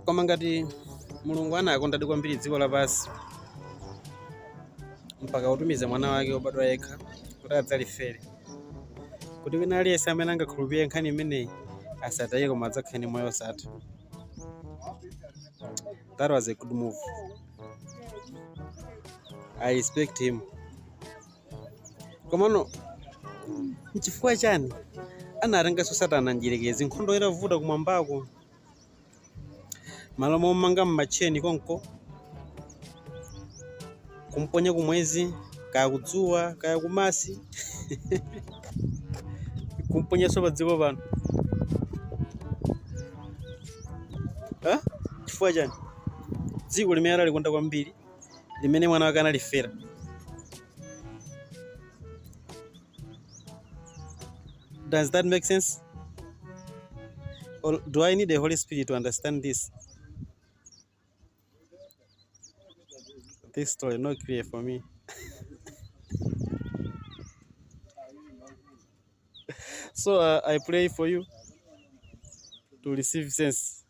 Koma ngati Mulungu anakonda kwambiri dziko lapansi mpaka utumiza mwana wake wobadwa yekha kuti adzalifere, kuti wina aliyense amene angakhulupirire nkhani imeneyi asataye koma adzakhale ndi moyo osatha. That was a good move. I respect him. Komano nchifukwa chani anatenganso Satana njirekezi? Nkhondo itavuta kumwambako, malo momanga m'macheni konko, kumponya kumwezi, kaya kudzuwa, kaya kumasi kumponyeso pa dziko pano. Chifukwa chani? Dziko limene analikonda kwambiri, limene mwana wake analifera. Does that make sense? Or do I need the Holy Spirit to understand this? This story is not clear for me. So I pray for you to receive sense.